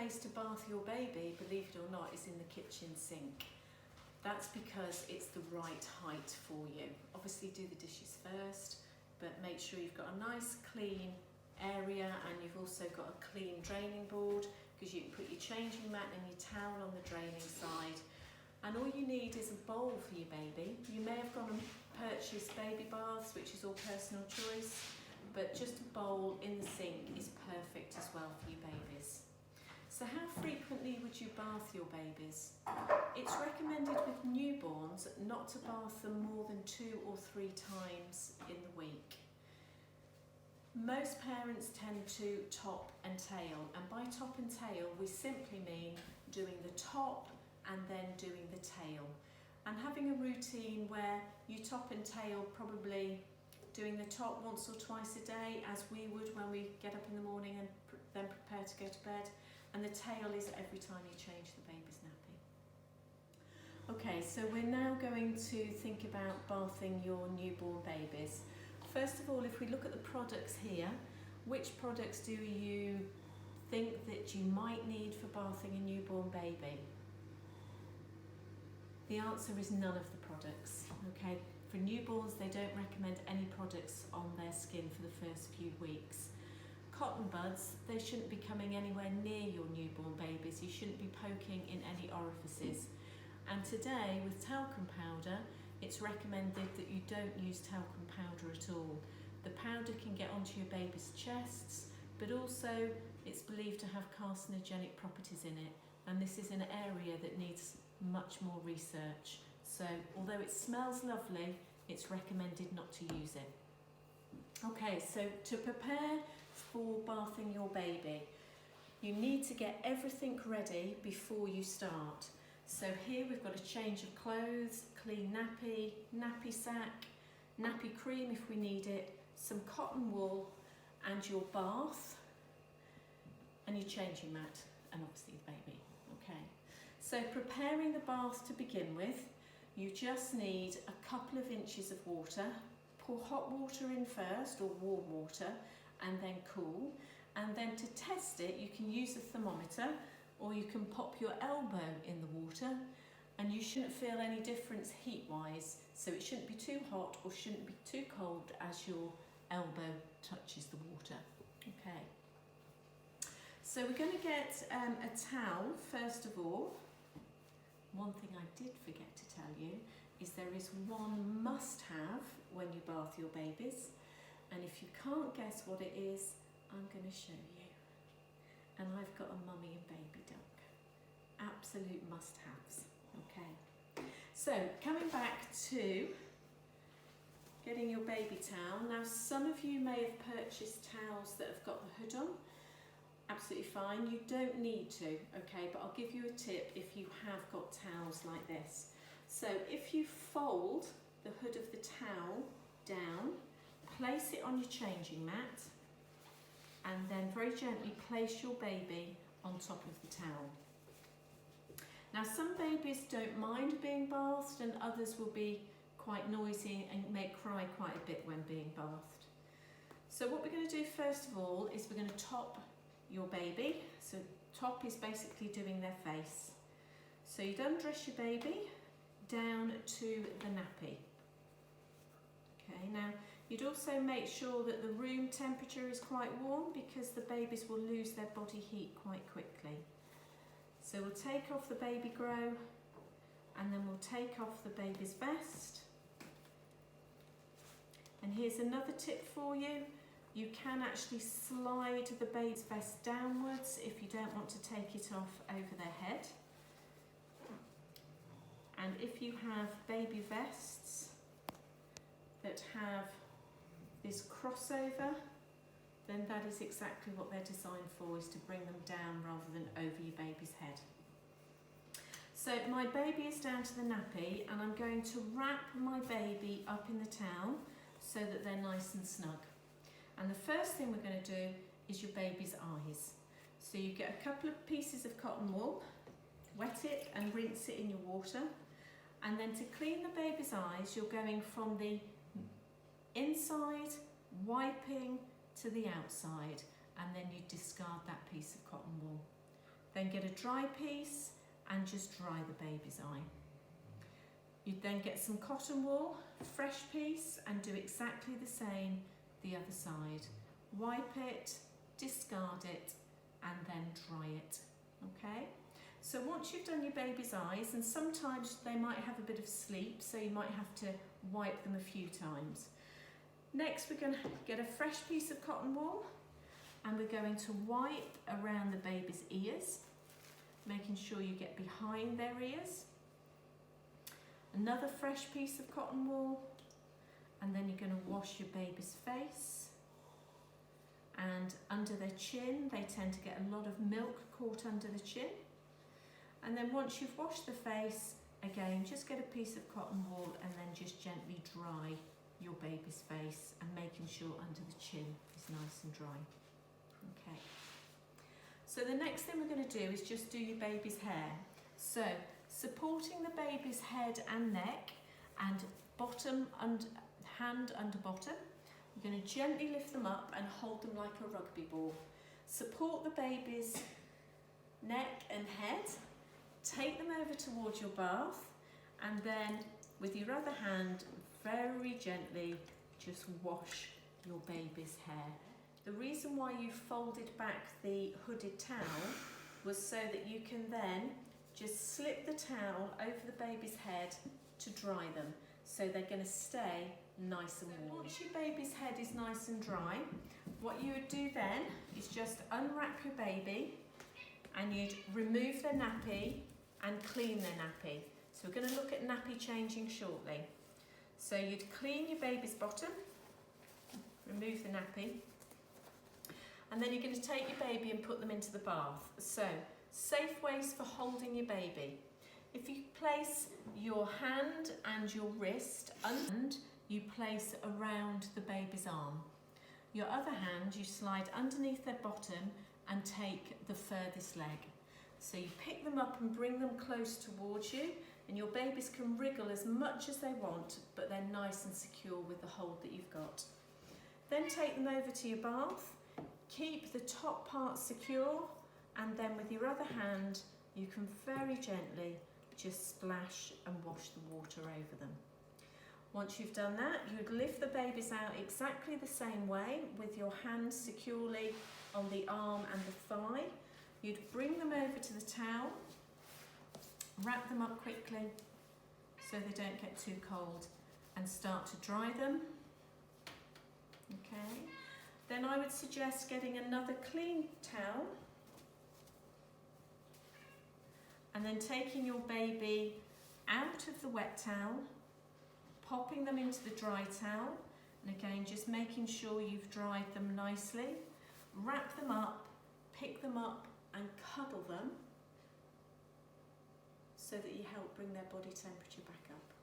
place to bath your baby, believe it or not, is in the kitchen sink. That's because it's the right height for you. Obviously do the dishes first, but make sure you've got a nice clean area and you've also got a clean draining board, because you can put your changing mat and your towel on the draining side. And all you need is a bowl for your baby. You may have gone and purchased baby baths, which is all personal choice, but just a bowl in the sink is perfect as well for your babies. So how frequently would you bath your babies? It's recommended with newborns not to bath them more than 2 or 3 times in the week. Most parents tend to top and tail, and by top and tail we simply mean doing the top and then doing the tail. And having a routine where you top and tail, probably doing the top once or twice a day, as we would when we get up in the morning and then prepare to go to bed, and the tail is every time you change the baby's nappy. Okay, so we're now going to think about bathing your newborn babies. First of all, if we look at the products here, which products do you think that you might need for bathing a newborn baby? The answer is none of the products, okay? For newborns, they don't recommend any products on their skin for the first few weeks. Cotton buds, they shouldn't be coming anywhere near your newborn babies. You shouldn't be poking in any orifices. And today, with talcum powder, it's recommended that you don't use talcum powder at all. The powder can get onto your baby's chests, but also it's believed to have carcinogenic properties in it. And this is an area that needs much more research. So although it smells lovely, it's recommended not to use it. Okay, so to prepare for bathing your baby, you need to get everything ready before you start. So here we've got a change of clothes, clean nappy, nappy sack, nappy cream if we need it, some cotton wool and your bath and your changing mat and obviously the baby. Okay, so preparing the bath to begin with, you just need a couple of inches of water. Pour hot water in first, or warm water, and then cool. And then to test it, you can use a thermometer, or you can pop your elbow in the water, and you shouldn't feel any difference heat-wise. So it shouldn't be too hot or shouldn't be too cold as your elbow touches the water. Okay. So we're going to get a towel first of all. One thing I did forget to tell you is there is one must-have when you bath your babies, and if you can't guess what it is, I'm going to show you. And I've got a mummy and baby duck. Absolute must-haves. Okay. So coming back to getting your baby towel. Now some of you may have purchased towels that have got the hood on. Absolutely fine, you don't need to, okay, but I'll give you a tip if you have got towels like this. So if you fold the hood of the towel down, place it on your changing mat, and then very gently place your baby on top of the towel. Now some babies don't mind being bathed and others will be quite noisy and may cry quite a bit when being bathed. So what we're going to do first of all is we're going to top your baby. So top is basically doing their face. So you'd undress your baby down to the nappy. Okay, now you'd also make sure that the room temperature is quite warm because the babies will lose their body heat quite quickly. So we'll take off the baby grow and then we'll take off the baby's vest. And here's another tip for you. You can actually slide the baby's vest downwards if you don't want to take it off over their head. And if you have baby vests that have this crossover, then that is exactly what they're designed for, is to bring them down rather than over your baby's head. So my baby is down to the nappy and I'm going to wrap my baby up in the towel so that they're nice and snug. And the first thing we're going to do is your baby's eyes. So you get a couple of pieces of cotton wool, wet it and rinse it in your water. And then to clean the baby's eyes, you're going from the inside, wiping to the outside, and then you discard that piece of cotton wool. They Then get a dry piece and just dry the baby's eye. You'd then get some cotton wool, fresh piece, and do exactly the same the other side. Wipe it, discard it, and then dry it, okay? So once you've done your baby's eyes, and sometimes they might have a bit of sleep, so you might have to wipe them a few times. Next, we're going to get a fresh piece of cotton wool, and we're going to wipe around the baby's ears, making sure you get behind their ears. Another fresh piece of cotton wool, and then you're going to wash your baby's face. And under their chin, they tend to get a lot of milk caught under the chin. And then once you've washed the face, again, just get a piece of cotton wool and then just gently dry your baby's face, and making sure under the chin is nice and dry. Okay. So the next thing we're going to do is just do your baby's hair. So supporting the baby's head and neck, and bottom and hand under bottom, you're going to gently lift them up and hold them like a rugby ball. Support the baby's neck and head, take them over towards your bath, and then with your other hand, very gently just wash your baby's hair. The reason why you folded back the hooded towel was so that you can then just slip the towel over the baby's head to dry them, so they're going to stay nice and warm. Once your baby's head is nice and dry, what you would do then is just unwrap your baby, and you'd remove their nappy and clean their nappy. So we're going to look at nappy changing shortly. So you'd clean your baby's bottom, remove the nappy, and then you're going to take your baby and put them into the bath. So safe ways for holding your baby. If you place your hand and your wrist, and you place around the baby's arm. Your other hand you slide underneath their bottom and take the furthest leg. So you pick them up and bring them close towards you, and your babies can wriggle as much as they want, but they're nice and secure with the hold that you've got. Then take them over to your bath, keep the top part secure, and then with your other hand you can very gently just splash and wash the water over them. Once you've done that, you'd lift the babies out exactly the same way with your hands securely on the arm and the thigh. You'd bring them over to the towel, wrap them up quickly so they don't get too cold, and start to dry them. Okay. Then I would suggest getting another clean towel, and then taking your baby out of the wet towel, popping them into the dry towel, and again just making sure you've dried them nicely. Wrap them up, pick them up and cuddle them so that you help bring their body temperature back up.